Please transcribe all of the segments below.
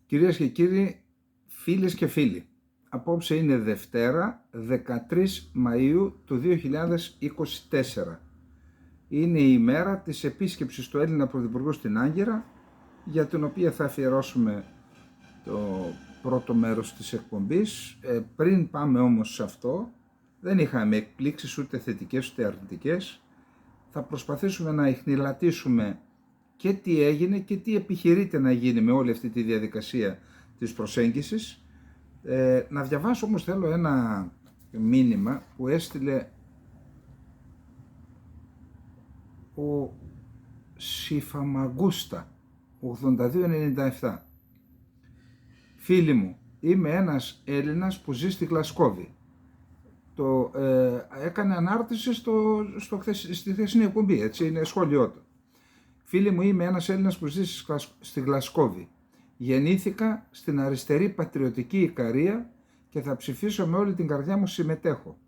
Κυρίες και κύριοι, φίλες και φίλοι, απόψε είναι Δευτέρα, 13 Μαΐου του 2024. Είναι η ημέρα της επίσκεψης του Έλληνα Πρωθυπουργού στην Άγκυρα, για την οποία θα αφιερώσουμε το πρώτο μέρος της εκπομπής. Πριν πάμε όμως σε αυτό, δεν είχαμε εκπλήξεις ούτε θετικές ούτε αρνητικές. Θα προσπαθήσουμε να ιχνηλατήσουμε και τι έγινε και τι επιχειρείται να γίνει με όλη αυτή τη διαδικασία της προσέγγισης. Να διαβάσω όμως θέλω ένα μήνυμα που έστειλε ο Σιφαμαγκούστα 8297. Φίλοι μου, είμαι ένας Έλληνας που ζει στη Γλασκόβη. Έκανε ανάρτηση στη χθεσινή εκπομπή, έτσι είναι σχόλιο του. Φίλοι μου, είμαι ένας Έλληνας που ζει στη Γλασκόβη. Γεννήθηκα στην αριστερή πατριωτική Ικαρία και θα ψηφίσω με όλη την καρδιά μου, συμμετέχω.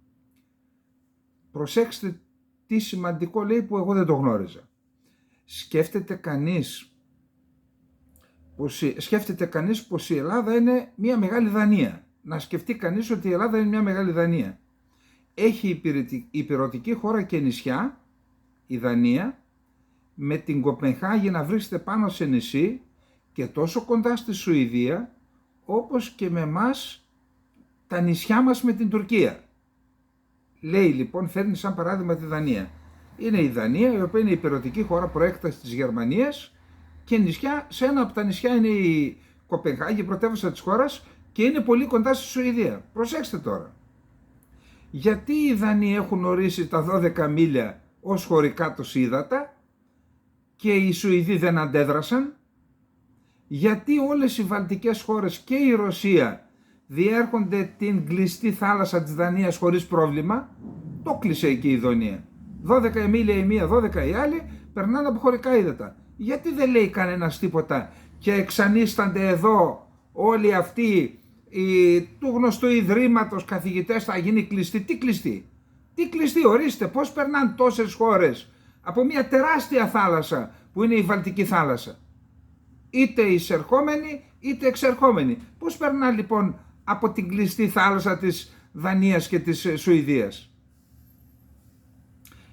Προσέξτε τι σημαντικό λέει που εγώ δεν το γνώριζα. Σκέφτεται κανείς πως η Ελλάδα είναι μια μεγάλη Δανία. Να σκεφτεί κανείς ότι η Ελλάδα είναι μια μεγάλη Δανία. Έχει υπηρετική χώρα και νησιά, η Δανία, με την Κοπενχάγη να βρίσκεται πάνω σε νησί και τόσο κοντά στη Σουηδία, όπως και με μας τα νησιά μας με την Τουρκία. Λέει λοιπόν, φέρνει σαν παράδειγμα τη Δανία. Είναι η Δανία, η οποία είναι η υπηρετική χώρα προέκταση της Γερμανίας και νησιά, σε ένα από τα νησιά είναι η Κοπενχάγη, η πρωτεύουσα της χώρας, και είναι πολύ κοντά στη Σουηδία. Προσέξτε τώρα. Γιατί οι Δανείοι έχουν ορίσει τα 12 μίλια ως χωρικά τους ύδατα και οι Σουηδοί δεν αντέδρασαν? Γιατί όλες οι βαλτικές χώρες και η Ρωσία διέρχονται την κλειστή θάλασσα της Δανίας χωρίς πρόβλημα? Το κλείσε εκεί η Δανία. 12 μίλια η μία, 12 η άλλη, περνάνε από χωρικά ύδατα. Γιατί δεν λέει κανένας τίποτα και εξανίστανται εδώ όλοι αυτοί του γνωστού ιδρύματος καθηγητές, θα γίνει κλειστή? Τι κλειστή? Τι κλειστή, ορίστε, πώς περνάνε τόσες χώρες από μια τεράστια θάλασσα που είναι η Βαλτική θάλασσα, είτε εισερχόμενοι είτε εξερχόμενοι. Πώς περνά λοιπόν από την κλειστή θάλασσα της Δανίας και της Σουηδίας?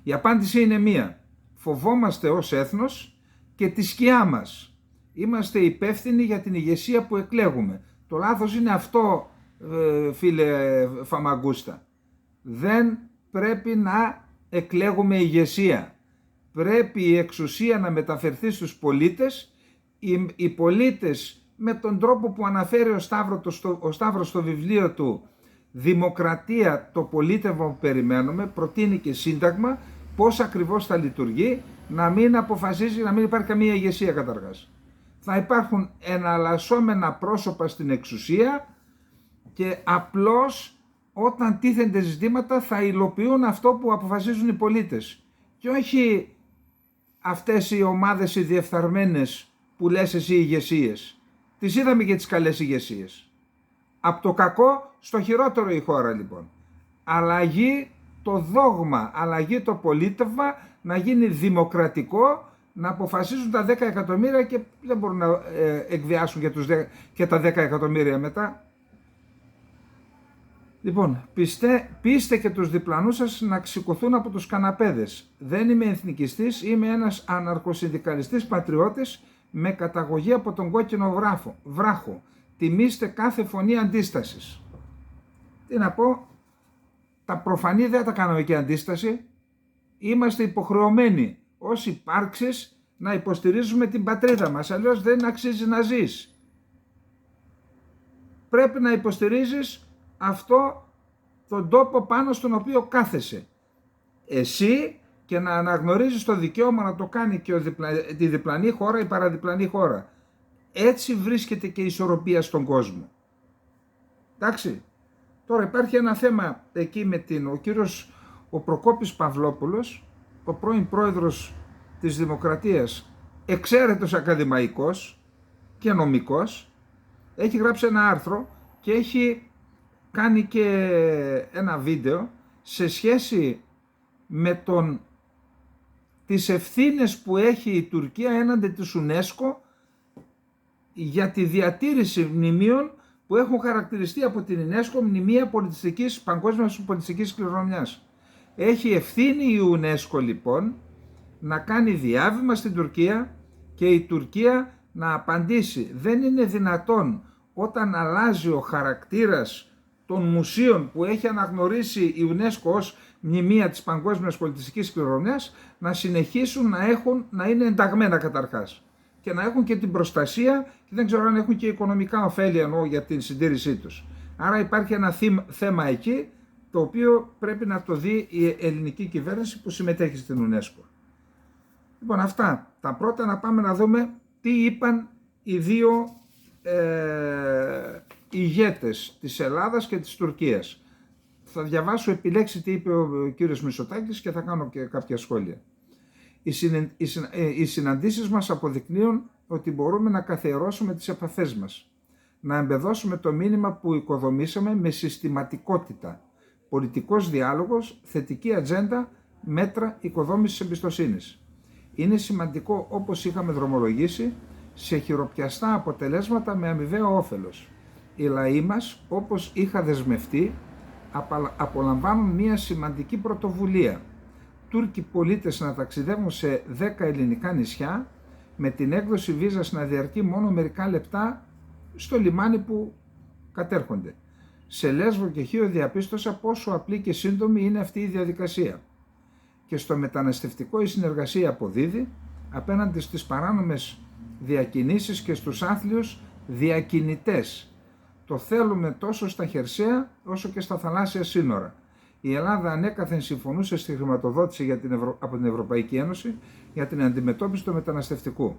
Η απάντηση είναι μία. Φοβόμαστε ως έθνος και τη σκιά μας. Είμαστε υπεύθυνοι για την ηγεσία που εκλέγουμε. Το λάθος είναι αυτό, φίλε Φαμαγκούστα. Δεν πρέπει να εκλέγουμε ηγεσία. Πρέπει η εξουσία να μεταφερθεί στους πολίτες. Οι πολίτες, με τον τρόπο που αναφέρει ο Σταύρος στο βιβλίο του «Δημοκρατία, το πολίτευμα που περιμένουμε», προτείνει και σύνταγμα πώς ακριβώς θα λειτουργεί, να μην αποφασίζει, να μην υπάρχει καμία ηγεσία καταρχάς. Θα υπάρχουν εναλλασσόμενα πρόσωπα στην εξουσία και απλώς όταν τίθενται ζητήματα θα υλοποιούν αυτό που αποφασίζουν οι πολίτες και όχι αυτές οι ομάδες οι διεφθαρμένες που λες εσύ ηγεσίες. Τις είδαμε και τις καλές ηγεσίες. Από το κακό στο χειρότερο η χώρα λοιπόν. Αλλαγή το δόγμα, αλλαγή το πολίτευμα, να γίνει δημοκρατικό, να αποφασίζουν τα 10 εκατομμύρια και δεν μπορούν να εκβιάσουν και τα 10 εκατομμύρια μετά. Λοιπόν, πείστε και τους διπλανούς σας να ξηκωθούν από τους καναπέδες. Δεν είμαι εθνικιστής, είμαι ένας αναρχοσυνδικαλιστής πατριώτης με καταγωγή από τον κόκκινο βράχο. Τιμήστε κάθε φωνή αντίστασης. Τι να πω, τα προφανή δεν τα κάναμε και αντίσταση. Είμαστε υποχρεωμένοι ως υπάρξεις να υποστηρίζουμε την πατρίδα μας, αλλιώς δεν αξίζει να ζεις. Πρέπει να υποστηρίζεις αυτό τον τόπο πάνω στον οποίο κάθεσαι εσύ και να αναγνωρίζεις το δικαίωμα να το κάνει και τη διπλανή χώρα, η παραδιπλανή χώρα. Έτσι βρίσκεται και η ισορροπία στον κόσμο. Εντάξει. Τώρα υπάρχει ένα θέμα εκεί με ο Προκόπης Παυλόπουλος, ο πρώην πρόεδρος της Δημοκρατίας, εξαίρετος ακαδημαϊκός και νομικός, έχει γράψει ένα άρθρο και έχει κάνει και ένα βίντεο σε σχέση με τις ευθύνες που έχει η Τουρκία έναντι της UNESCO για τη διατήρηση μνημείων που έχουν χαρακτηριστεί από την UNESCO μνημεία παγκόσμιας πολιτιστικής κληρονομιάς. Έχει ευθύνη η UNESCO λοιπόν να κάνει διάβημα στην Τουρκία και η Τουρκία να απαντήσει. Δεν είναι δυνατόν όταν αλλάζει ο χαρακτήρας των μουσείων που έχει αναγνωρίσει η UNESCO ως μνημεία της παγκόσμιας πολιτιστικής κληρονομιάς να συνεχίσουν να είναι ενταγμένα καταρχάς και να έχουν και την προστασία και δεν ξέρω αν έχουν και οικονομικά ωφέλη εννοώ για την συντήρησή τους. Άρα υπάρχει ένα θέμα εκεί το οποίο πρέπει να το δει η ελληνική κυβέρνηση που συμμετέχει στην UNESCO. Λοιπόν, αυτά τα πρώτα, να πάμε να δούμε τι είπαν οι δύο ηγέτες της Ελλάδας και της Τουρκίας. Θα διαβάσω επιλέξει τι είπε ο κύριος Μητσοτάκης και θα κάνω και κάποια σχόλια. Οι συναντήσεις μας αποδεικνύουν ότι μπορούμε να καθιερώσουμε τις επαφές μας, να εμπεδώσουμε το μήνυμα που οικοδομήσαμε με συστηματικότητα, πολιτικός διάλογος, θετική ατζέντα, μέτρα οικοδόμησης εμπιστοσύνης. Είναι σημαντικό, όπως είχαμε δρομολογήσει, σε χειροπιαστά αποτελέσματα με αμοιβαίο όφελος. Οι λαοί μας, όπως είχα δεσμευτεί, απολαμβάνουν μια σημαντική πρωτοβουλία. Τούρκοι πολίτες να ταξιδεύουν σε 10 ελληνικά νησιά με την έκδοση βίζας να διαρκεί μόνο μερικά λεπτά στο λιμάνι που κατέρχονται. Σε Λέσβο και Χίο διαπίστωσα πόσο απλή και σύντομη είναι αυτή η διαδικασία. Και στο μεταναστευτικό η συνεργασία αποδίδει απέναντι στις παράνομες διακινήσεις και στους άθλιους διακινητές. Το θέλουμε τόσο στα χερσαία όσο και στα θαλάσσια σύνορα. Η Ελλάδα ανέκαθεν συμφωνούσε στη χρηματοδότηση από την Ευρωπαϊκή Ένωση για την αντιμετώπιση του μεταναστευτικού.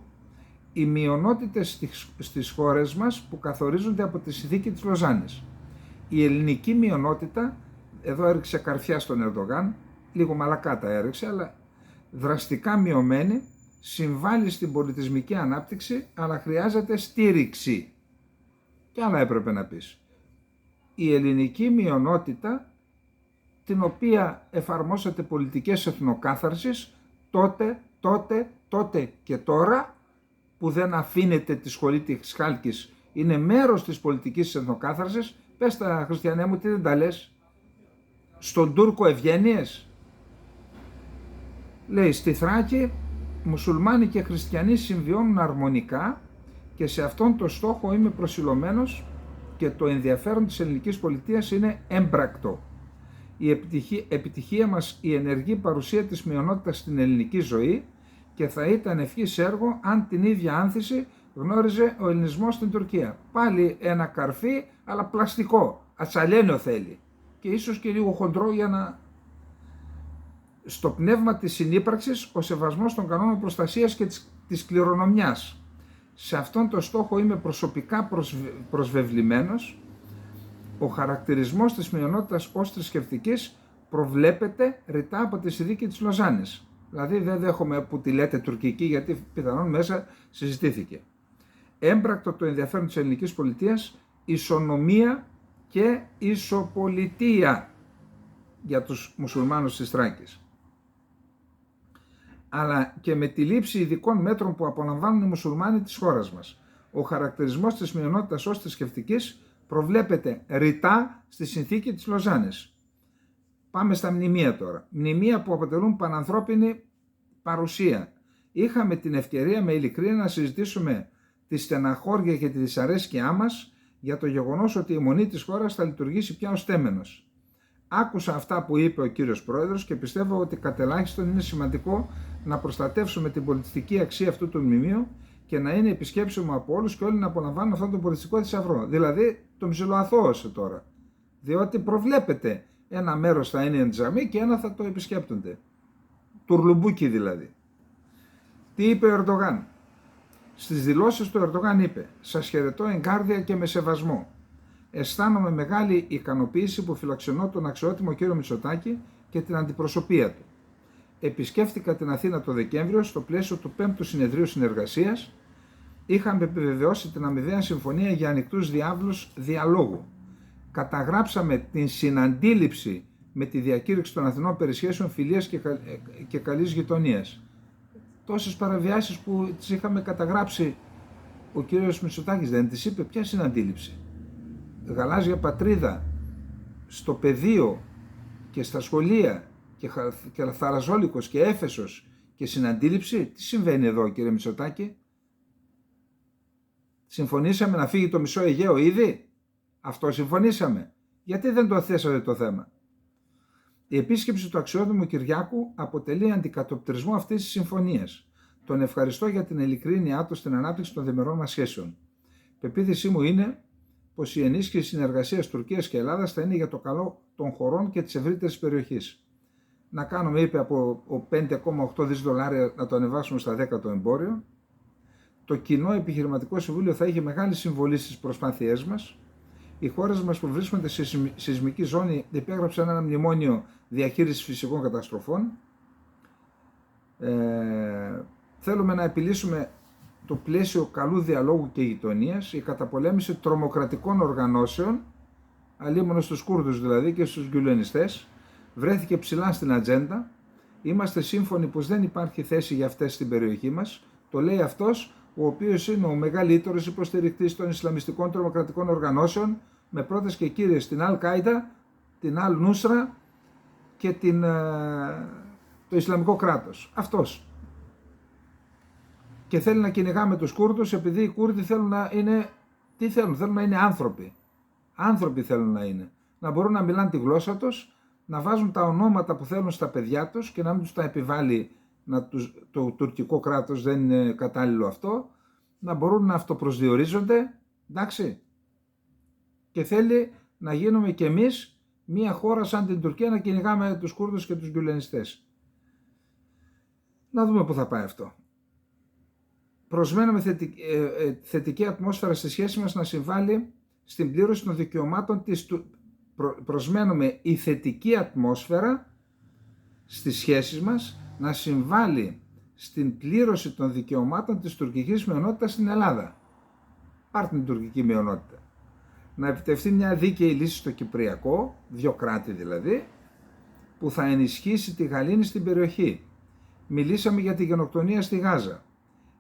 Οι μειονότητες στις χώρες μας που καθορίζονται από τη συνθήκη της Λοζάνης. Η ελληνική μειονότητα, εδώ έριξε καρφιά στον Ερντογάν, λίγο μαλακά τα έριξε, αλλά δραστικά μειωμένη, συμβάλλει στην πολιτισμική ανάπτυξη, αλλά χρειάζεται στήριξη. Και άλλα έπρεπε να πεις. Η ελληνική μειονότητα, την οποία εφαρμόσατε πολιτικές εθνοκάθαρσης, τότε και τώρα, που δεν αφήνετε τη σχολή της Χάλκης, είναι μέρος της πολιτικής εθνοκάθαρσης. Πες τα, Χριστιανέ μου, τι δεν τα λες? Στον Τούρκο ευγένειες? Λέει, στη Θράκη μουσουλμάνοι και χριστιανοί συμβιώνουν αρμονικά και σε αυτόν τον στόχο είμαι προσιλωμένος και το ενδιαφέρον της ελληνικής πολιτείας είναι έμπρακτο. Η επιτυχία μας η ενεργή παρουσία της μειονότητας στην ελληνική ζωή και θα ήταν ευχής έργο αν την ίδια άνθηση γνώριζε ο ελληνισμός στην Τουρκία. Πάλι ένα καρφί, αλλά πλαστικό, ατσαλένιο θέλει και ίσως και λίγο χοντρό για να... Στο πνεύμα της συνύπαρξης, ο σεβασμός των κανόνων προστασίας και της κληρονομιάς. Σε αυτόν τον στόχο είμαι προσωπικά προσβεβλημένος. Ο χαρακτηρισμός της μειονότητας ως θρησκευτικής προβλέπεται ρητά από τη συνθήκη της Λοζάνης. Δηλαδή δεν δέχομαι που τη λέτε τουρκική, γιατί πιθανόν μέσα συζητήθηκε. Έμπρακτο το ενδιαφέρον της ελληνικής πολιτείας, ισονομία και ισοπολιτεία για τους μουσουλμάνους της Θράκης. Αλλά και με τη λήψη ειδικών μέτρων που απολαμβάνουν οι μουσουλμάνοι της χώρας μας. Ο χαρακτηρισμός της μειονότητας ως θρησκευτικής προβλέπεται ρητά στη συνθήκη της Λοζάνης. Πάμε στα μνημεία τώρα. Μνημεία που αποτελούν πανανθρώπινη παρουσία. Είχαμε την ευκαιρία με ειλικρίνεια να συζητήσουμε τη στεναχώρια και τη δυσαρέσκειά μας για το γεγονός ότι η μονή της χώρας θα λειτουργήσει πια ως τέμενος. Άκουσα αυτά που είπε ο κύριος Πρόεδρος και πιστεύω ότι κατελάχιστον είναι σημαντικό να προστατεύσουμε την πολιτιστική αξία αυτού του μνημείου και να είναι επισκέψιμο από όλους και όλοι να απολαμβάνουν αυτόν τον πολιτιστικό θησαυρό. Δηλαδή το ψιλοαθώωσε τώρα. Διότι προβλέπεται ένα μέρος θα είναι τζαμί και ένα θα το επισκέπτονται. Τουρλουμπούκι δηλαδή. Τι είπε ο Ερντογάν? Στις δηλώσεις του Ερντογάν είπε: «Σας χαιρετώ εγκάρδια και με σεβασμό. Αισθάνομαι μεγάλη ικανοποίηση που φιλοξενώ τον αξιότιμο κύριο Μητσοτάκη και την αντιπροσωπεία του. Επισκέφτηκα την Αθήνα το Δεκέμβριο στο πλαίσιο του 5ου Συνεδρίου Συνεργασίας. Είχαμε επιβεβαιώσει την αμοιβαία συμφωνία για ανοιχτούς διάβλους διαλόγου. Καταγράψαμε την συναντήληψη με τη διακήρυξη των Αθηνών περισχέσεων φιλίας και καλής γειτονίας». Τόσες παραβιάσεις που τις είχαμε καταγράψει ο κύριος Μητσοτάκης δεν της είπε ποια συναντήληψη? Γαλάζια πατρίδα στο πεδίο και στα σχολεία και Θαραζόλικος και Έφεσος και συναντήληψη? Τι συμβαίνει εδώ, κύριε Μητσοτάκη? Συμφωνήσαμε να φύγει το μισό Αιγαίο ήδη? Αυτό συμφωνήσαμε? Γιατί δεν το θέσατε το θέμα? Η επίσκεψη του αξιότιμου Κυριάκου αποτελεί αντικατοπτρισμό αυτής της συμφωνίας. Τον ευχαριστώ για την ειλικρίνειά του στην ανάπτυξη των διμερών μας σχέσεων. Πεποίθησή μου είναι πως η ενίσχυση συνεργασίας Τουρκίας και Ελλάδας θα είναι για το καλό των χωρών και της ευρύτερης περιοχής. Να κάνουμε, είπε, από 5,8 δις δολάρια να το ανεβάσουμε στα 10 το εμπόριο. Το κοινό επιχειρηματικό συμβούλιο θα είχε μεγάλη συμβολή στις προσπάθειές μας. Οι χώρες μας που βρίσκονται σε σεισμική ζώνη υπέγραψαν ένα μνημόνιο διαχείρισης φυσικών καταστροφών. Θέλουμε να επιλύσουμε το πλαίσιο καλού διαλόγου και γειτονίας, η καταπολέμηση τρομοκρατικών οργανώσεων, αλίμονο στους Κούρδους δηλαδή και στους γκουλενιστές, βρέθηκε ψηλά στην ατζέντα. Είμαστε σύμφωνοι πως δεν υπάρχει θέση για αυτές στην περιοχή μας. Το λέει αυτός ο οποίος είναι ο μεγαλύτερος υποστηρικτής των Ισλαμιστικών τρομοκρατικών οργανώσεων, με πρώτες και κύριες την Αλ-Κάιντα, την Αλ-Νούσρα και το Ισλαμικό κράτος. Αυτός. Και θέλει να κυνηγάμε τους Κούρδους επειδή οι Κούρδοι θέλουν να είναι, τι θέλουν? Θέλουν να είναι άνθρωποι. Άνθρωποι θέλουν να είναι. Να μπορούν να μιλάνε τη γλώσσα τους, να βάζουν τα ονόματα που θέλουν στα παιδιά τους και να μην τους τα επιβάλλει το τουρκικό κράτος, δεν είναι κατάλληλο αυτό, να μπορούν να αυτοπροσδιορίζονται, εντάξει. Και θέλει να γίνουμε κι εμείς μια χώρα σαν την Τουρκία, να κυνηγάμε τους Κούρδους και τους γκουλενιστές. Να δούμε πού θα πάει αυτό. Προσμένουμε θετική ατμόσφαιρα στη σχέση μας να συμβάλλει στην πλήρωση των δικαιωμάτων της προσμένουμε η θετική ατμόσφαιρα στις σχέσεις μας να συμβάλλει στην πλήρωση των δικαιωμάτων της τουρκικής μειονότητας στην Ελλάδα. Πάρτε την τουρκική μειονότητα. Να επιτευχθεί μια δίκαιη λύση στο Κυπριακό, 2 κράτη δηλαδή, που θα ενισχύσει τη γαλήνη στην περιοχή. Μιλήσαμε για τη γενοκτονία στη Γάζα.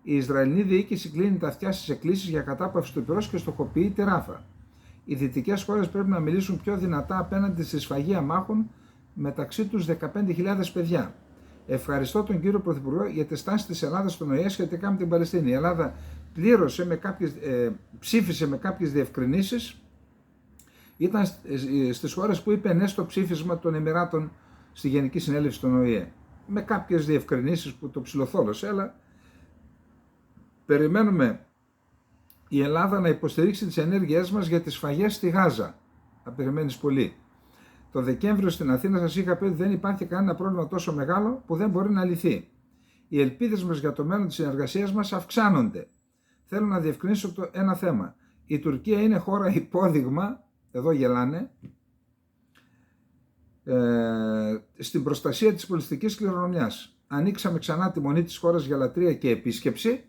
Η Ισραηλινή διοίκηση κλείνει τα αυτιά στις εκκλήσεις για κατάπαυση του πυρός και στοχοποιεί τη Ράφα. Οι δυτικές χώρες πρέπει να μιλήσουν πιο δυνατά απέναντι στη σφαγή αμάχων, μεταξύ τους 15.000 παιδιά. Ευχαριστώ τον κύριο Πρωθυπουργό για τη στάση της Ελλάδας στον ΟΗΕ σχετικά με την Παλαιστίνη. Η Ελλάδα ψήφισε με κάποιες διευκρινήσεις. Ήταν στις χώρες που είπε ναι στο ψήφισμα των Εμιράτων στη Γενική Συνέλευση των ΟΗΕ. Με κάποιες διευκρινήσεις που το ψιλοθόλωσε, αλλά περιμένουμε η Ελλάδα να υποστηρίξει τις ενέργειές μας για τις σφαγές στη Γάζα. Θα περιμένεις πολύ. Το Δεκέμβριο στην Αθήνα σας είχα πει ότι δεν υπάρχει κανένα πρόβλημα τόσο μεγάλο που δεν μπορεί να λυθεί. Οι ελπίδες μας για το μέλλον της συνεργασίας μας αυξάνονται. Θέλω να διευκρινίσω ένα θέμα. Η Τουρκία είναι χώρα υπόδειγμα, εδώ γελάνε, στην προστασία της πολιτιστικής κληρονομιάς. Ανοίξαμε ξανά τη μονή της χώρας για λατρεία και επίσκεψη,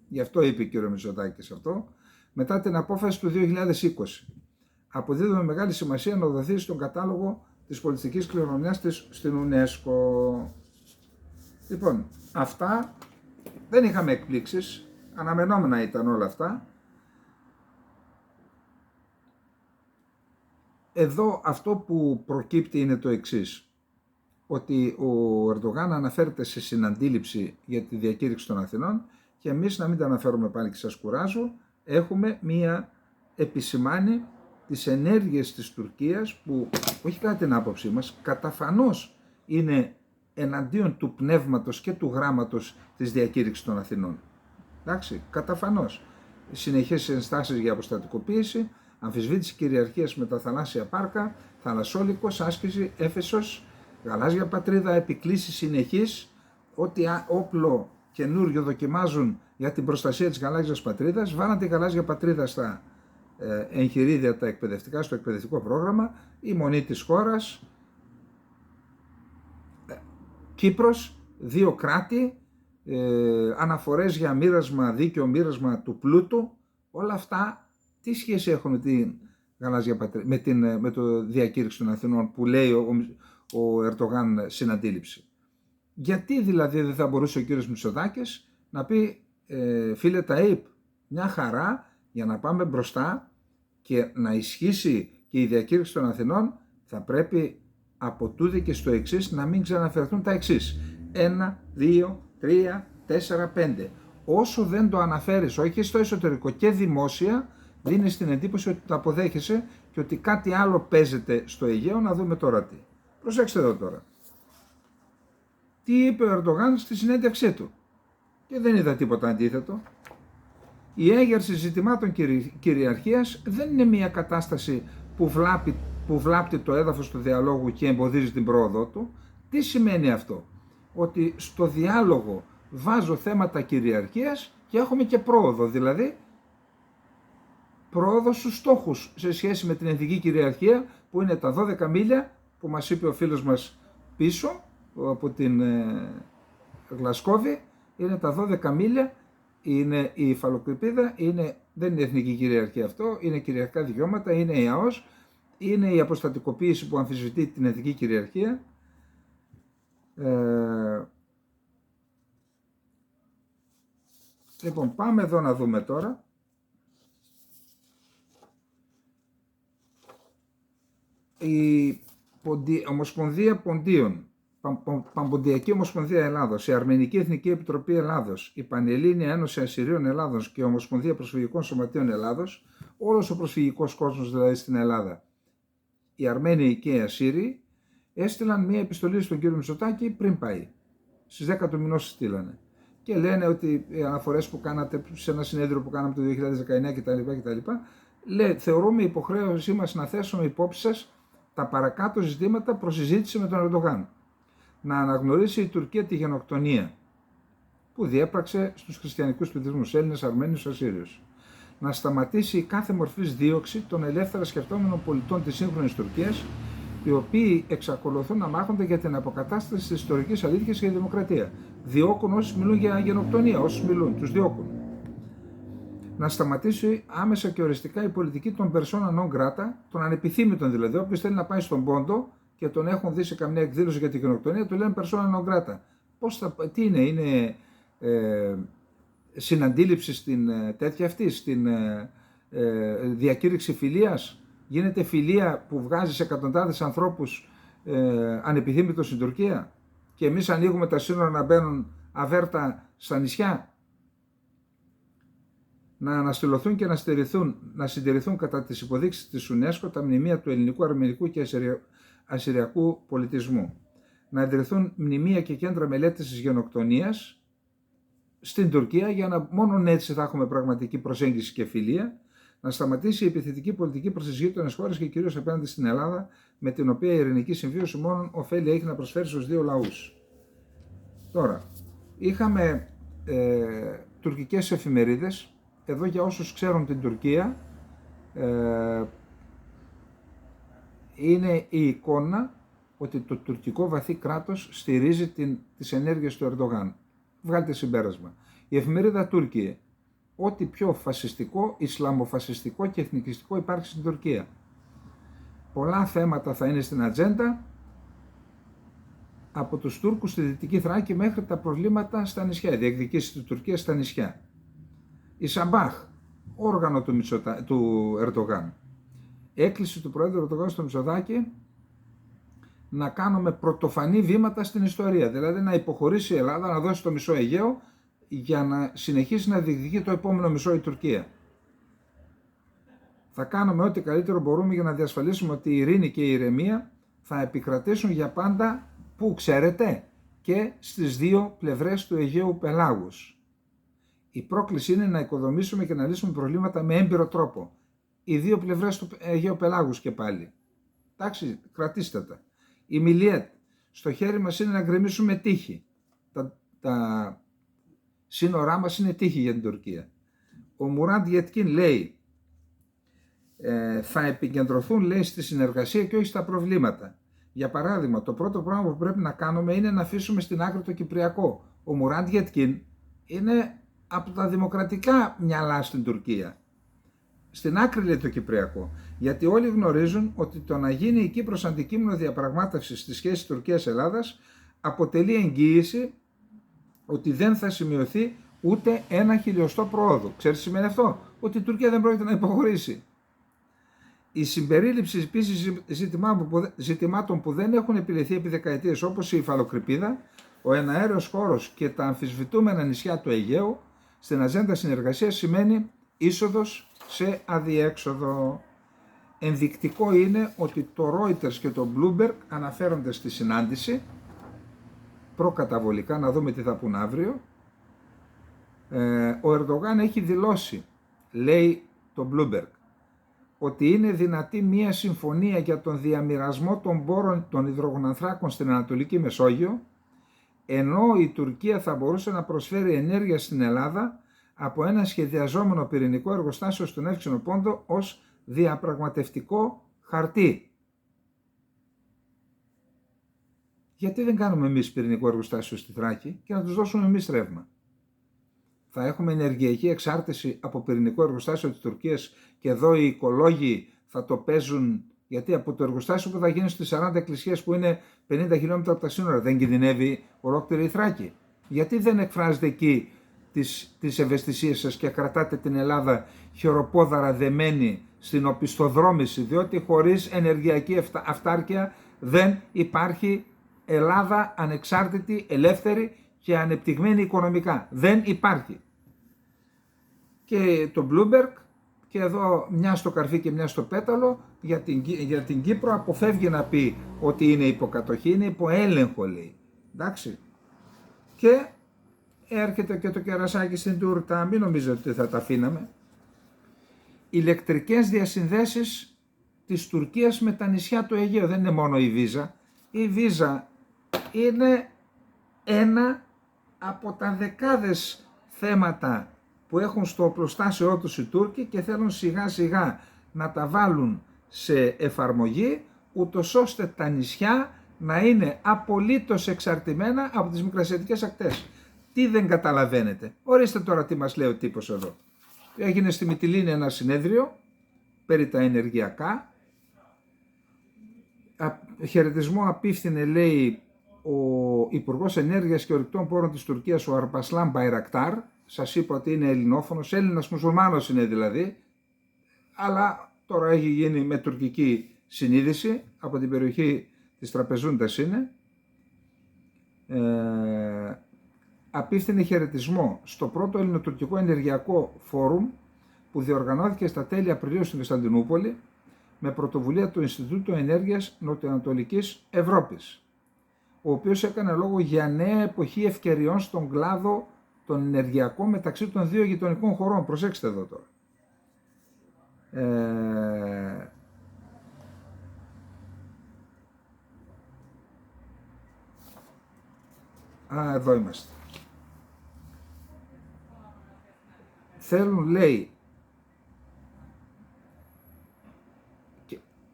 γι' αυτό είπε ο κ. Μητσοτάκης αυτό, μετά την απόφαση του 2020. Αποδίδουμε μεγάλη σημασία να δοθεί στον κατάλογο της πολιτιστικής κληρονομιάς της στην UNESCO. Λοιπόν, αυτά δεν είχαμε εκπλήξεις, αναμενόμενα ήταν όλα αυτά. Εδώ αυτό που προκύπτει είναι το εξής, ότι ο Ερντογάν αναφέρεται σε συναντήληψη για τη διακήρυξη των Αθηνών και εμείς, να μην τα αναφέρουμε πάλι και σας κουράζω, έχουμε μία επισημάνει τις ενέργειες της Τουρκίας που, όχι κατά την άποψή μας, καταφανώς είναι εναντίον του πνεύματος και του γράμματος της διακήρυξης των Αθηνών. Εντάξει, καταφανώς. Συνεχείς ενστάσεις για αποστατικοποίηση, αμφισβήτηση κυριαρχίας με τα θαλάσσια πάρκα, θαλασσόλικος, άσκηση, Έφεσος, γαλάζια πατρίδα, επικλήσεις συνεχείς, ό,τι όπλο καινούριο δοκιμάζουν για την προστασία της γαλάζιας πατρίδας, βάλαν τη γαλάζια πατρίδα στα εγχειρίδια τα εκπαιδευτικά, στο εκπαιδευτικό πρόγραμμα, η μονή της χώρας, Κύπρος, 2 κράτη, αναφορές για μοίρασμα, δίκαιο μοίρασμα του πλούτου, όλα αυτά τι σχέση έχουν με την γαλάζια πατρίδα, με το διακήρυξη των Αθηνών που λέει ο Ερντογάν συναντήληψη. Γιατί δηλαδή δεν θα μπορούσε ο κύριος Μητσοτάκης να πει φίλε Ταΐπ, Μια χαρά για να πάμε μπροστά και να ισχύσει και η διακήρυξη των Αθηνών, θα πρέπει από τούδε και στο εξής να μην ξαναφερθούν τα εξής. 1, 2, 3, 4, 5. Όσο δεν το αναφέρεις, όχι στο εσωτερικό και δημόσια, δίνεις την εντύπωση ότι το αποδέχεσαι και ότι κάτι άλλο παίζεται στο Αιγαίο. Να δούμε τώρα τι. Προσέξτε εδώ τώρα. Τι είπε ο Ερντογάν στη συνέντευξή του. Και δεν είδα τίποτα αντίθετο. Η έγερση ζητημάτων κυριαρχίας δεν είναι μια κατάσταση που βλάπτει το έδαφος του διαλόγου και εμποδίζει την πρόοδό του. Τι σημαίνει αυτό? Ότι στο διάλογο βάζω θέματα κυριαρχίας και έχουμε και πρόοδο, δηλαδή πρόοδο στους στόχους σε σχέση με την εθνική κυριαρχία, που είναι τα 12 μίλια που μας είπε ο φίλος μας πίσω από την Γλασκόβη. Είναι τα 12 μίλια, είναι η υφαλοκρηπίδα, δεν είναι εθνική κυριαρχία αυτό, είναι κυριαρχικά δικαιώματα, είναι η ΑΟΣ, είναι η αποστατικοποίηση που αμφισβητεί την εθνική κυριαρχία. Λοιπόν, πάμε εδώ να δούμε τώρα. Η Ομοσπονδία Ποντίων, Παμποντιακή Ομοσπονδία Ελλάδος, η Αρμενική Εθνική Επιτροπή Ελλάδος, η Πανελλήνια Ένωση Ασσυρίων Ελλάδος και η Ομοσπονδία Προσφυγικών Σωματείων Ελλάδος, όλος ο προσφυγικός κόσμος δηλαδή στην Ελλάδα, οι Αρμένοι και οι Ασσύριοι, έστειλαν μία επιστολή στον κύριο Μητσοτάκη πριν πάει. Στις 10 του μηνός στείλανε. Και λένε ότι οι αναφορές που κάνατε σε ένα συνέδριο που κάναμε το 2019 κτλ. Θεωρούμε υποχρέωσή μας να θέσουμε υπόψη σας τα παρακάτω ζητήματα προς συζήτηση με τον Ερντογάν. Να αναγνωρίσει η Τουρκία τη γενοκτονία που διέπραξε στους χριστιανικούς πληθυσμούς, Έλληνες, Αρμένιους, Ασσύριους. Να σταματήσει κάθε μορφής δίωξη των ελεύθερα σκεπτόμενων πολιτών της σύγχρονης Τουρκίας, οι οποίοι εξακολουθούν να μάχονται για την αποκατάσταση της ιστορικής αλήθειας και τη δημοκρατία. Διώκουν όσους μιλούν για γενοκτονία, όσους μιλούν, τους διώκουν. Να σταματήσει άμεσα και οριστικά η πολιτική των persona non grata, των ανεπιθύμητων δηλαδή. Όποιος θέλει να πάει στον Πόντο και τον έχουν δει σε καμιά εκδήλωση για τη γενοκτονία, του λένε persona non grata. Τι είναι συναντήληψη στην τέτοια αυτή, στην διακήρυξη φιλίας? Γίνεται φιλία που βγάζει σε εκατοντάδες ανθρώπους ανεπιθύμητος στην Τουρκία και εμείς ανοίγουμε τα σύνορα να μπαίνουν αβέρτα στα νησιά? Να αναστηλωθούν και να συντηρηθούν κατά τις υποδείξεις της UNESCO τα μνημεία του ελληνικού, αρμενικού και ασσυριακού πολιτισμού. Να ιδρυθούν μνημεία και κέντρα μελέτης της γενοκτονίας στην Τουρκία, για να μόνο έτσι θα έχουμε πραγματική προσέγγιση και φιλία. Να σταματήσει η επιθετική πολιτική προς τις γείτονες χώρες και κυρίως απέναντι στην Ελλάδα, με την οποία η ειρηνική συμβίωση μόνο ωφέλη έχει να προσφέρει στους δύο λαούς. Τώρα, είχαμε τουρκικές εφημερίδες. Εδώ, για όσους ξέρουν την Τουρκία, είναι η εικόνα ότι το τουρκικό βαθύ κράτος στηρίζει τις ενέργειες του Ερντογάν. Βγάλτε συμπέρασμα. Η εφημερίδα Τούρκιε, ό,τι πιο φασιστικό, ισλαμοφασιστικό και εθνικιστικό υπάρχει στην Τουρκία. Πολλά θέματα θα είναι στην ατζέντα, από τους Τούρκους στη Δυτική Θράκη μέχρι τα προβλήματα στα νησιά, η διεκδικήση της Τουρκίας στα νησιά. Η Σαμπάχ, όργανο του Ερντογάν. Έκκληση του Πρόεδρου Ερντογάν στο Μητσοτάκη να κάνουμε πρωτοφανή βήματα στην ιστορία. Δηλαδή να υποχωρήσει η Ελλάδα, να δώσει το μισό Αιγαίο για να συνεχίσει να διεκδικεί το επόμενο μισό η Τουρκία. Θα κάνουμε ό,τι καλύτερο μπορούμε για να διασφαλίσουμε ότι η ειρήνη και η ηρεμία θα επικρατήσουν για πάντα, που ξέρετε, και στις δύο πλευρές του Αιγαίου Πελάγους. Η πρόκληση είναι να οικοδομήσουμε και να λύσουμε προβλήματα με έμπειρο τρόπο. Οι δύο πλευρές του Αιγαίου Πελάγους και πάλι. Εντάξει, κρατήστε τα. Η Μιλιέτ, στο χέρι μας είναι να γκρεμίσουμε τείχη. Τα σύνορά μας είναι τείχη για την Τουρκία. Ο Μουράντ Γετκίν λέει, θα επικεντρωθούν, λέει, στη συνεργασία και όχι στα προβλήματα. Για παράδειγμα, το πρώτο πράγμα που πρέπει να κάνουμε είναι να αφήσουμε στην άκρη το Κυπριακό. Ο Μουράντ Γετκίν είναι από τα δημοκρατικά μυαλά στην Τουρκία. Στην άκρη λέει το Κυπριακό. Γιατί όλοι γνωρίζουν ότι το να γίνει η Κύπρος αντικείμενο διαπραγμάτευσης στη σχέση Τουρκίας-Ελλάδας αποτελεί εγγύηση ότι δεν θα σημειωθεί ούτε ένα χιλιοστό προόδου. Ξέρεις τι σημαίνει αυτό? Ότι η Τουρκία δεν πρόκειται να υποχωρήσει. Η συμπερίληψη επίσης ζητημάτων που δεν έχουν επιληθεί επί δεκαετίες, όπως η υφαλοκρηπίδα, ο εναέριος χώρος και τα αμφισβητούμενα νησιά του Αιγαίου στην ατζέντα συνεργασίας, σημαίνει είσοδος σε αδιέξοδο. Ενδεικτικό είναι ότι το Reuters και το Bloomberg αναφέρονται στη συνάντηση προκαταβολικά, να δούμε τι θα πούν αύριο. Ο Ερντογάν έχει δηλώσει, λέει το Bloomberg, ότι είναι δυνατή μία συμφωνία για τον διαμοιρασμό των πόρων των υδρογονανθράκων στην Ανατολική Μεσόγειο, ενώ η Τουρκία θα μπορούσε να προσφέρει ενέργεια στην Ελλάδα από ένα σχεδιαζόμενο πυρηνικό εργοστάσιο στον Εύξηνο Πόντο ως διαπραγματευτικό χαρτί. Γιατί δεν κάνουμε εμείς πυρηνικό εργοστάσιο στη Θράκη και να τους δώσουμε εμείς ρεύμα? Θα έχουμε ενεργειακή εξάρτηση από πυρηνικό εργοστάσιο της Τουρκίας και εδώ οι οικολόγοι θα το παίζουν, γιατί από το εργοστάσιο που θα γίνει στις 40 εκκλησίες που είναι 50 χιλιόμετρα από τα σύνορα δεν κινδυνεύει ολόκληρη η Θράκη? Γιατί δεν εκφράζετε εκεί τις ευαισθησίες σας και κρατάτε την Ελλάδα χειροπόδαρα δεμένη στην οπισθοδρόμηση, διότι χωρίς ενεργειακή αυτάρκεια δεν υπάρχει Ελλάδα ανεξάρτητη, ελεύθερη και ανεπτυγμένη οικονομικά. Δεν υπάρχει. Και το Bloomberg, και εδώ μια στο καρφί και μια στο πέταλο, για την Κύπρο αποφεύγει να πει ότι είναι υποκατοχή, είναι υποέλεγχο, λέει. Εντάξει. Και έρχεται και το κερασάκι στην τούρτα, μην νομίζετε ότι θα τα αφήναμε. Ηλεκτρικές διασυνδέσεις της Τουρκίας με τα νησιά του Αιγαίου. Δεν είναι μόνο η Βίζα. Η Βίζα είναι ένα από τα δεκάδες θέματα που έχουν στο οπλοστάσιό τους οι Τούρκοι και θέλουν σιγά σιγά να τα βάλουν σε εφαρμογή, ούτως ώστε τα νησιά να είναι απολύτως εξαρτημένα από τις μικρασιατικές ακτές. Τι δεν καταλαβαίνετε? Ορίστε τώρα τι μας λέει ο τύπος εδώ. Έγινε στη Μυτιλήνη ένα συνέδριο περί τα ενεργειακά. Χαιρετισμό απίφθινε, λέει, ο Υπουργός Ενέργειας και Ορυκτών Πόρων της Τουρκίας, ο Αρπασλάν Μπαϊρακτάρ. Σας είπα ότι είναι ελληνόφωνος, Έλληνας μουσουλμάνος είναι δηλαδή, αλλά τώρα έχει γίνει με τουρκική συνείδηση, από την περιοχή της Τραπεζούντας είναι. Απίφθινε χαιρετισμό στο πρώτο ελληνοτουρκικό ενεργειακό φόρουμ που διοργανώθηκε στα τέλη Απριλίου στην Κωνσταντινούπολη με πρωτοβουλία του Ινστιτούτου Ενέργειας Νοτιοανατολικής Ευρώπης, ο οποίος έκανε λόγο για νέα εποχή ευκαιριών στον κλάδο των ενεργειακών μεταξύ των δύο γειτονικών χωρών. Προσέξτε εδώ τώρα. Εδώ είμαστε. Θέλουν, λέει,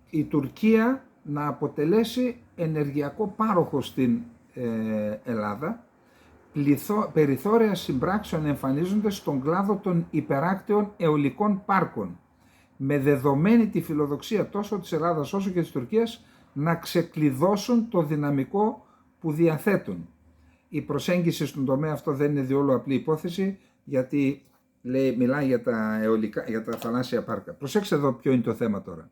η Τουρκία να αποτελέσει ενεργειακό πάροχο στην Ελλάδα. Περιθώρια συμπράξεων εμφανίζονται στον κλάδο των υπεράκτιων αιωλικών πάρκων, με δεδομένη τη φιλοδοξία τόσο της Ελλάδας όσο και της Τουρκίας να ξεκλειδώσουν το δυναμικό που διαθέτουν. Η προσέγγιση στον τομέα αυτό δεν είναι διόλου απλή υπόθεση, γιατί λέει, μιλάει για τα αιωλικά, για τα θαλάσσια πάρκα. Προσέξτε εδώ ποιο είναι το θέμα τώρα.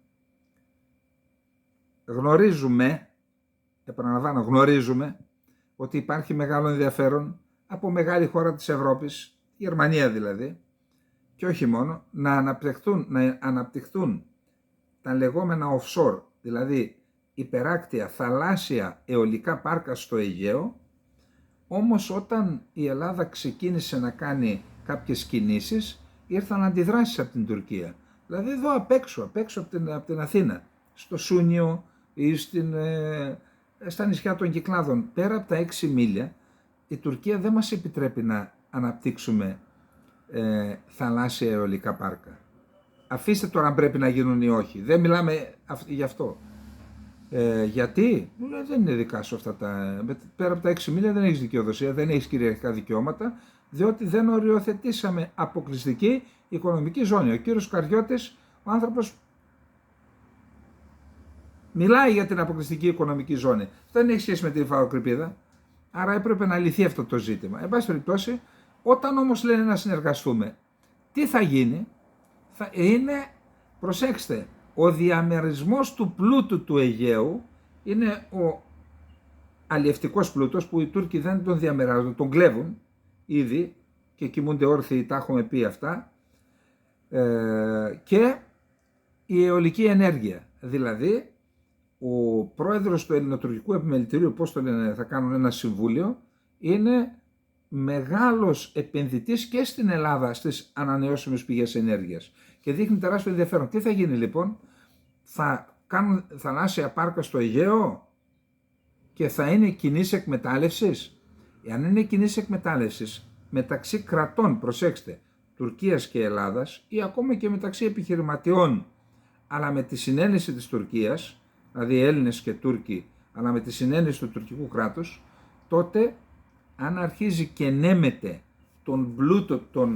Γνωρίζουμε ότι υπάρχει μεγάλο ενδιαφέρον από μεγάλη χώρα της Ευρώπης, η Γερμανία δηλαδή, και όχι μόνο, να αναπτυχθούν τα λεγόμενα offshore, δηλαδή υπεράκτια θαλάσσια αιωλικά πάρκα στο Αιγαίο. Όμως όταν η Ελλάδα ξεκίνησε να κάνει κάποιες κινήσεις, ήρθαν αντιδράσεις από την Τουρκία. Δηλαδή εδώ απ' έξω από την Αθήνα, στο Σούνιο ή στα νησιά των Κυκλάδων, πέρα από τα 6 μίλια, η Τουρκία δεν μας επιτρέπει να αναπτύξουμε θαλάσσια αιωλικά πάρκα. Αφήστε τώρα αν πρέπει να γίνουν ή όχι. Δεν μιλάμε γι' αυτό. Γιατί? Δεν είναι δικά σου αυτά τα... Πέρα από τα 6 μίλια δεν έχεις δικαιοδοσία, δεν έχεις κυριαρχικά δικαιώματα, διότι δεν οριοθετήσαμε αποκλειστική οικονομική ζώνη. Ο κύριος Καριώτης, ο άνθρωπος, μιλάει για την αποκλειστική οικονομική ζώνη. Αυτό δεν έχει σχέση με την υφαλοκρηπίδα. Άρα έπρεπε να λυθεί αυτό το ζήτημα. Εν πάση περιπτώσει, Όταν όμως λένε να συνεργαστούμε, τι θα γίνει? Θα είναι, προσέξτε, ο διαμερισμός του πλούτου του Αιγαίου είναι ο αλλιευτικός πλούτος που οι Τούρκοι δεν τον διαμεράζουν, τον κλέβουν ήδη και κοιμούνται όρθιοι, τα έχουμε πει αυτά, και η αιωλική ενέργεια. Δηλαδή, ο πρόεδρος του Ελληνοτουρκικού Επιμελητηρίου, πώς το λένε, θα κάνουν ένα συμβούλιο, είναι μεγάλος επενδυτής και στην Ελλάδα στις ανανεώσιμες πηγές ενέργειας και δείχνει τεράστιο ενδιαφέρον. Τι θα γίνει λοιπόν? Θα κάνουν θαλάσσια πάρκα στο Αιγαίο και θα είναι κοινής εκμετάλλευσης? Εάν είναι κοινής εκμετάλλευσης μεταξύ κρατών, προσέξτε, Τουρκίας και Ελλάδας, ή ακόμα και μεταξύ επιχειρηματιών, αλλά με τη συνένεση της Τουρκίας, δηλαδή Έλληνες και Τούρκοι, αλλά με τη συνένεση του τουρκικού κράτους, τότε αν αρχίζει και νέμεται τον πλούτο, το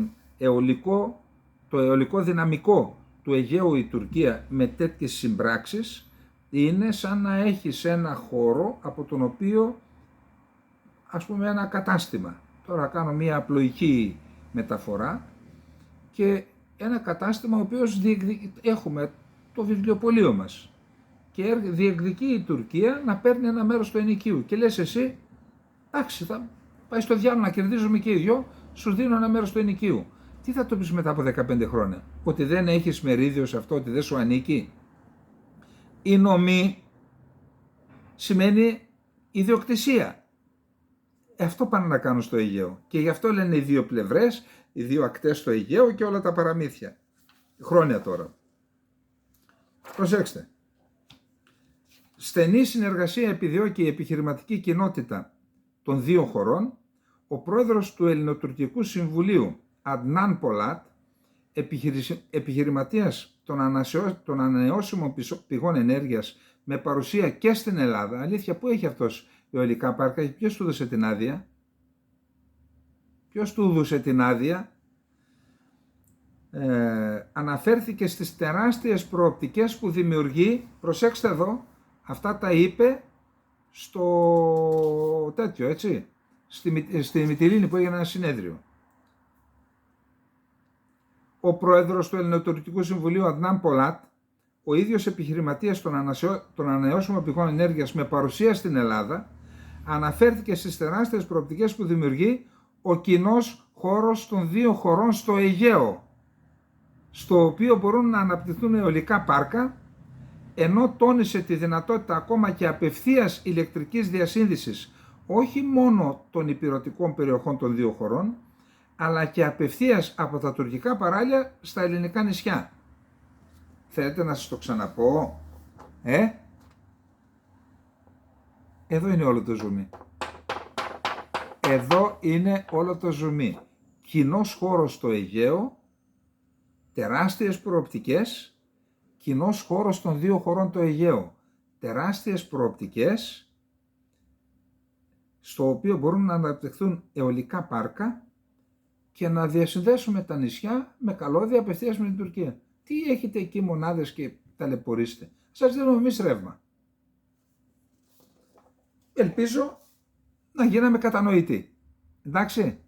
αιωλικό δυναμικό του Αιγαίου η Τουρκία με τέτοιες συμπράξεις, είναι σαν να έχεις ένα χώρο από τον οποίο, ας πούμε, ένα κατάστημα. Τώρα κάνω μια απλοϊκή μεταφορά, και ένα κατάστημα ο οποίος έχουμε το βιβλιοπωλείο μας και διεκδικεί η Τουρκία να παίρνει ένα μέρος του ενοικίου και λες εσύ, εντάξει, θα πάει στο διάλογο να κερδίζουμε και οι δυο, σου δίνω ένα μέρος του ενοικίου. Τι θα το πεις μετά από 15 χρόνια? Ότι δεν έχεις μερίδιο σε αυτό, ότι δεν σου ανήκει? Η νομή σημαίνει ιδιοκτησία. Αυτό πάνε να κάνουν στο Αιγαίο. Και γι' αυτό λένε οι δύο πλευρές, οι δύο ακτές στο Αιγαίο και όλα τα παραμύθια. Χρόνια τώρα. Προσέξτε. Στενή συνεργασία επιδιώκει η επιχειρηματική κοινότητα των δύο χωρών. Ο πρόεδρος του Ελληνοτουρκικού Συμβουλίου, Αντνάν Πολάτ, επιχειρηματίας των ανανεώσιμων πηγών ενέργειας με παρουσία και στην Ελλάδα. Αλήθεια, πού έχει αυτός αιωλικά πάρκα? Ποιος του έδωσε την άδεια? Ποιος του έδωσε την άδεια? Αναφέρθηκε στις τεράστιες προοπτικές που δημιουργεί, προσέξτε εδώ, αυτά τα είπε στο τέτοιο, έτσι, στη Μυτιλήνη που έγινε ένα συνέδριο. Ο πρόεδρος του Ελληνοτουρκικού Συμβουλίου, Αντνάν Πολάτ, ο ίδιος επιχειρηματίας των ανανεώσιμων πηγών ενέργειας με παρουσία στην Ελλάδα, αναφέρθηκε στις τεράστιες προοπτικές που δημιουργεί ο κοινός χώρος των δύο χωρών στο Αιγαίο, στο οποίο μπορούν να αναπτυχθούν αιωλικά πάρκα, ενώ τόνισε τη δυνατότητα ακόμα και απευθείας ηλεκτρικής διασύνδεσης όχι μόνο των ηπειρωτικών περιοχών των δύο χωρών, αλλά και απευθείας από τα τουρκικά παράλια στα ελληνικά νησιά. Θέλετε να σας το ξαναπώ? Εδώ είναι όλο το ζουμί. Εδώ είναι όλο το ζουμί. Κοινός χώρος στο Αιγαίο, τεράστιες προοπτικές, κοινός χώρος των δύο χωρών το Αιγαίο, τεράστιες προοπτικές, στο οποίο μπορούν να αναπτυχθούν αιωλικά πάρκα και να διασυνδέσουμε τα νησιά με καλώδια απευθείας με την Τουρκία. Τι έχετε εκεί μονάδες και ταλαιπωρείστε? Σας δίνουμε εμείς ρεύμα. Ελπίζω να γίναμε κατανοητοί. Εντάξει.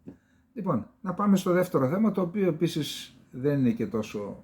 Λοιπόν, να πάμε στο δεύτερο θέμα, το οποίο επίσης δεν είναι και τόσο